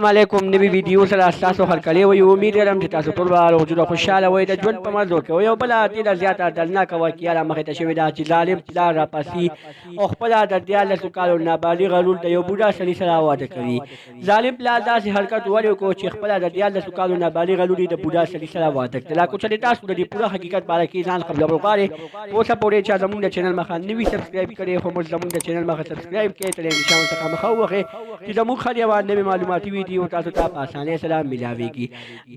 علیکم نوی ویډیو سره تاسو هرکلی وي امید لرم چې تاسو ټول به روغ جوړ خوشحاله وئ د ژوند په مزو کې یو بله ډېره زیاته دردناکه واقعه رامخې ته شوې ده چې ظالم پلار راپسي او خپله د 14 کالو نابالغه لور د یو بوډا سړي سره واده کوي. ظالم پلار داسې حرکت ولې وکړو چې خپله د 14 کالو نابالغه لور د بوډا سړي سره واده کړه. لا کوچني تاسو د دې پوره حقیقت باره کې ځان خبرول غواړئ اوسه پورې چې زموږ د چینل مخه نوي سبسکرایب کړئ خو موږ زموږ د چینل مخه سبسکرایب کړئ تر نشان څخه مخه ووهئ چې زموږ هر یوه نوې معلوماتي ویډیو تاسو ته په اسانۍ سره ملاویږي.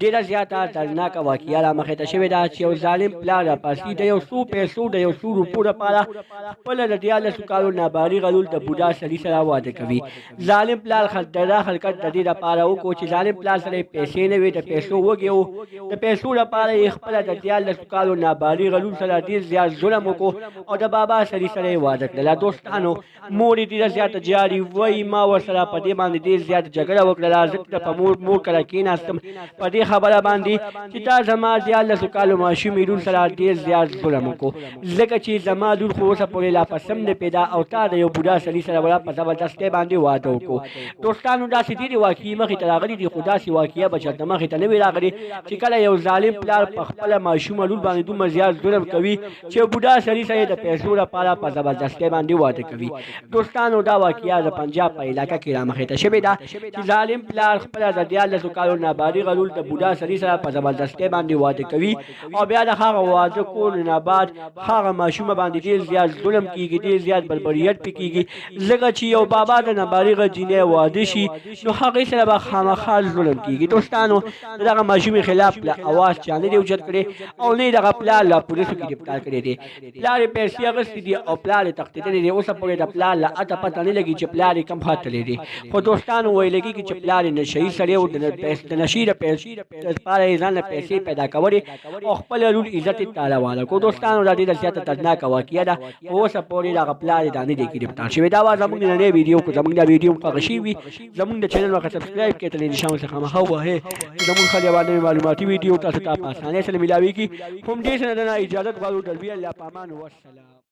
ډېره زیاته دردناکه واقعه رامخې ته شوې ده چې یو ظالم پلار راپسي د یو څو پیسو د یو څو روپو لپاره خپله د 14 کالو نابالغه لور د بوډا سړي سره واده کوي. ظالم پلار دا حرکت د دې لپاره وکړو چې ظالم پلار سره پیسې نه وي د پیسو وږی و د پیسو لپاره یې خپله د 14 کالو نابالغه لور سره ډېر زیات ظلم وکړو او د بابا سړي سره یې واده کړله. دوستانو مور یې ډېره زیاته جاري وایي ما ورسره په دې باندې ډېر زیات جګړه وکړله ځکه په مور کله کېناستم په دې خبره باندې چې تا زما 14 کالو ماشومې لور سره ډېر زیات ظلم وکړو ځکه چې زما لور خو اوسه پورې لا پسم نه پیدا او تا د یو بوډا سړي سره ولا په زبردستۍ باندې واده وکړو. دوستانو داسې ډېرې واقعې مخې ته راغلي دي خو داسې واقعه به چېرته مخې ته نه وي راغلې چې کله یو ظالم پلار په خپله ماشومه لور باندې دومره زیات ظلم کوي چې بوډا سړي سره د پیسو لپاره په زبردستۍ باندې واده کوي. دوستانو دا واقعه د پنجاب په علاقه کې رامخې ته شوې ده چې ظالم پلار خپله د 14 کالو نابالغه لور د بوډا سړي سره په زبردستۍ باندې واده کوي او بیا د هغه واده کولو نه بعد هغه ماشومه باندې ډېر زیات ظلم کېږي ډېر زیات بربریت پې کېږي ځکه چې یو بابا د نابالغه جینۍ واده شي نو هغې سره به خامخا ظلم کېږي. دوستانو د دغه ماشومې خلاف له اواز چا نه دی اوچت کړی او نه یې دغه پلار له پولیسو کې ګرفتار کړی دی. پلار یې پیسې اخیستې دي او پلار یې تښتېدلی دی اوسه پورې د پلار له اته پته نه لګي چې پلار یې کوم خوا تللی دی خو دوستانو ویل کېږي چې پلار یې نشهیي سړی و د نشې لپاره یې ځان له پیسې پیدا کولې او خپل لور عزت یې تالاواله کړو. دوستانو دا ډېره زیاته دردناکه واقعه ده خو اوسه پورې دغه پلار یې دا نه دی ګرفتار شوی. دا وه زموږ نننۍ ویډیو که زموږ دا ویډیو خوښه شوي زموږ د چینل ورته سبسکرایب کړئ تر نشان څخه مخه ووهئ زموږ هر یوه نوې معلوماتي ویډیو تاسو ته په اسانۍ سره ملاویږي. خو همدې سره د نه اجازت غواړو ډلبي الله په امان والسلام.